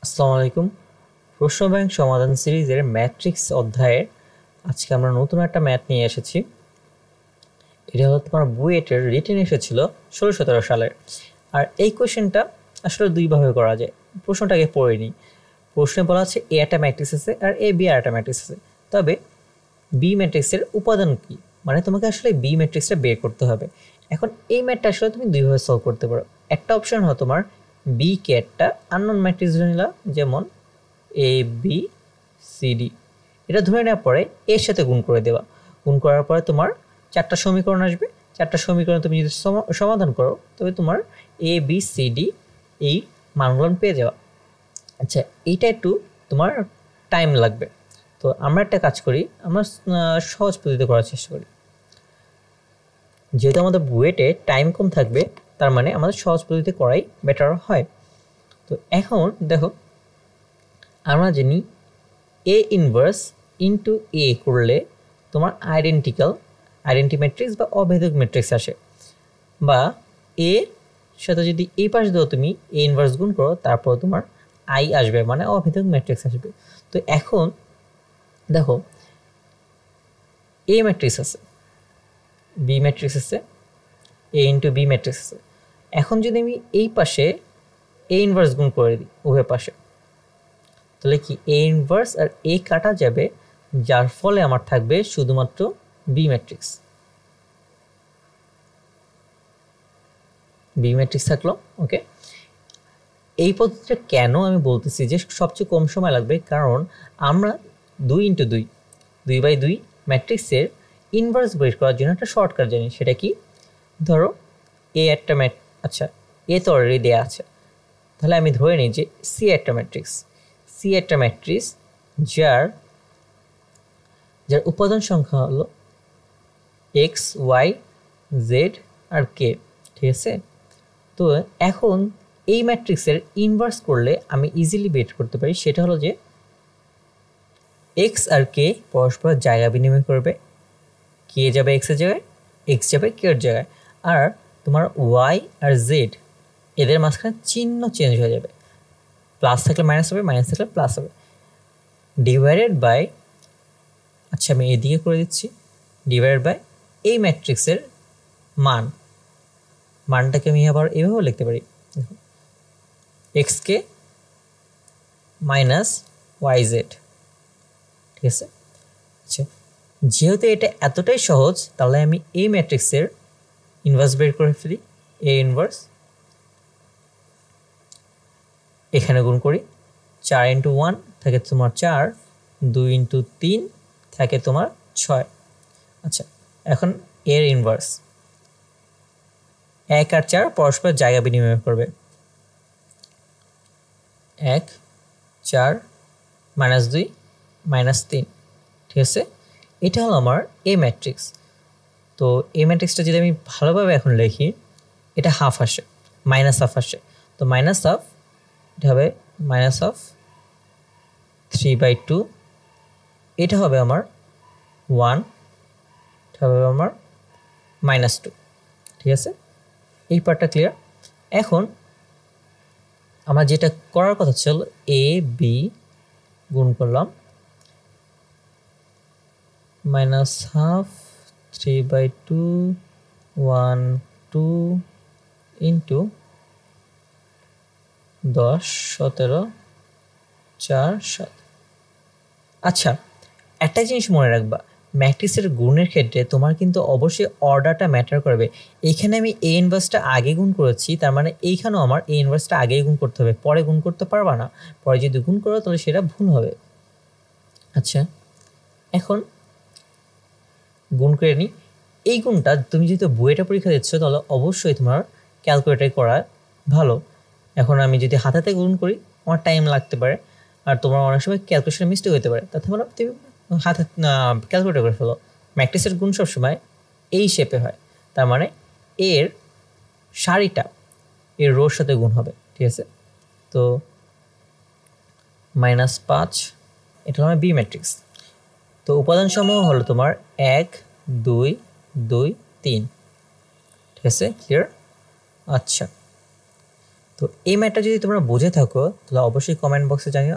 আসসালামু আলাইকুম। প্রশ্ন ব্যাংক সমাধান সিরিজের ম্যাট্রিক্স অধ্যায়ের আজকে আমরা নতুন একটা ম্যাথ নিয়ে এসেছি। এটা হলো তোমার বুয়েটের রিটেন এসেছিল 16-17 সালের। আর এই কোয়েশ্চেনটা আসলে দুইভাবে করা যায়। প্রশ্নটাকে পড়ে নিই। প্রশ্নে বলা আছে এ একটা ম্যাট্রিক্স আছে আর এ বি আর একটা ম্যাট্রিক্স আছে, তবে বি ম্যাট্রিক্সের উপাদান কি, মানে তোমাকে আসলে বি ম্যাট্রিক্সটা বের করতে হবে। এখন এই ম্যাথটা আসলে তুমি দুইভাবে সলভ করতে পারো। একটা অপশন হয় তোমার বি কে একটা আননোন ম্যাট্রিক্স ধরে নিলা, যেমন এ বি সি ডি। এটা ধরে নেওয়ার পরে এর সাথে গুণ করে দেওয়া। গুণ করার পরে তোমার চারটা সমীকরণ আসবে। চারটা সমীকরণ তুমি যদি সমাধান করো তবে তোমার এ বি সি ডি এই মানগুলো পেয়ে যাওয়া। আচ্ছা, এইটা একটু তোমার টাইম লাগবে। তো আমরা একটা কাজ করি, আমরা সহজ পদ্ধতিতে করার চেষ্টা করি। যেহেতু আমাদের বুয়েটে টাইম কম থাকবে, তার মানে আমাদের সহজ পদ্ধতিতে করাই বেটার হয়। তো এখন দেখো, আমরা জানি এ ইনভার্স ইন্টু এ করলে তোমার আইডেন্টি ম্যাট্রিক্স বা অভেদক ম্যাট্রিক্স আসে, বা এ সাথে যদি এই পাশে দাও তুমি এ ইনভার্স গুণ করো, তারপর তোমার আই আসবে, মানে অভেদক ম্যাট্রিক্স আসবে। তো এখন দেখো, এ ম্যাট্রিক্স আছে, বি ম্যাট্রিক্স আছে, এ ইন্টু বি ম্যাট্রিক্স আছে। এখন যদি আমি এই পাশে এ ইনভার্স গুণ করে দিই উভয় পাশে, তাহলে কি এ ইনভার্স আর এ কাটা যাবে, যার ফলে আমার থাকবে শুধুমাত্র বি ম্যাট্রিক্স। বি ম্যাট্রিক্স থাকলো। ওকে, এই পদ্ধতিটা কেন আমি বলতেছি যে সবচেয়ে কম সময় লাগবে, কারণ আমরা 2x2 ম্যাট্রিক্সের ইনভার্স বের করার জন্য একটা শর্টকাট জানি। সেটা কি, ধরো এ একটা আচ্ছা, এ তো অলরেডি দেওয়া আছে, তাহলে আমি ধরে নিই যে সি একটা ম্যাট্রিক্স যার উপাদান সংখ্যা হলো এক্স ওয়াই জেড আর কে। ঠিক আছে, তো এখন এই ম্যাট্রিক্সের ইনভার্স করলে আমি ইজিলি বের করতে পারি। সেটা হলো যে এক্স আর কে পরস্পর জায়গা বিনিময় করবে। কে যাবে এক্সের জায়গায়, এক্স যাবে কে এর জায়গায়, আর তোমার ওয়াই আর জেড এদের মাঝখানে চিহ্ন চেঞ্জ হয়ে যাবে। প্লাস থাকলে মাইনাস হবে, মাইনাস থাকলে প্লাস হবে, ডিভাইডেড বাই, আচ্ছা আমি এদিকে করে দিচ্ছি, ডিভাইডেড বাই এই ম্যাট্রিক্সের মানটাকে আমি আবার এভাবেও লিখতে পারি, এক্স কে মাইনাস ওয়াই জেড। ঠিক আছে, আচ্ছা যেহেতু এটা এতটাই সহজ, তাহলে আমি এই ম্যাট্রিক্সের ইনভার্স বের করে ফেলি। এ ইনভার্স এখানে গুণ করি, 4 ইন্টু 1 থাকে তোমার 4, 2 ইন্টু 3 থাকে তোমার 6। আচ্ছা, এখন এর ইনভার্স 1 আর 4 পরস্পর জায়গা বিনিময় করবে, 1 4 মাইনাস 2 মাইনাস 3। ঠিক আছে, এটা হলো আমার এ ম্যাট্রিক্স। তো এ ম্যাট্রিক্সটা যদি আমি ভালোভাবে এখন লিখি, এটা হাফ আসে, মাইনাস হাফ আসে। তো মাইনাস হাফ, এটা হবে মাইনাস হাফ 3/2, এটা হবে আমার 1, এটা হবে আমার -2। ঠিক আছে, এই পার্টটা ক্লিয়ার। এখন আমার যেটা করার কথা ছিল, এ বি গুণ করলাম -হাফ 3/2 1 2 ইন্টু 10 17 4 7। আচ্ছা, একটা জিনিস মনে রাখবা, ম্যাট্রিক্সের গুণের ক্ষেত্রে তোমার কিন্তু অবশ্যই অর্ডারটা ম্যাটার করবে। এইখানে আমি এ ইনভার্সটা আগে গুণ করেছি, তার মানে এইখানেও আমার এ ইনভার্সটা আগেই গুণ করতে হবে, পরে গুণ করতে পারবা না। পরে যদি গুণ করো তাহলে সেটা ভুল হবে। আচ্ছা, এখন গুণ করে নিই। এই গুণটা তুমি যেহেতু বইটা পরীক্ষা দিচ্ছ, তাহলে অবশ্যই তোমার ক্যালকুলেটারে করা ভালো। এখন আমি যদি হাতে গুণ করি আমার টাইম লাগতে পারে, আর তোমার অনেক সময় ক্যালকুলেশন মিস্টেক হতে পারে। তাতে মানে তুমি হাতে ক্যালকুলেটর করে ফেলো। ম্যাট্রিক্সের গুণ সবসময় এই শেপে হয়, তার মানে এর সারিটা এর রোর সাথে গুণ হবে। ঠিক আছে, তো -5, এটা হলো বি ম্যাট্রিক্স। তো উপাদান সমূহ হলো তোমার 1 2 2 3। ঠিক আছে, ক্লিয়ার। আচ্ছা, তো এই ম্যাথটা যদি তোমরা বুঝে থাকো তাহলে অবশ্যই কমেন্ট বক্সে জানিও,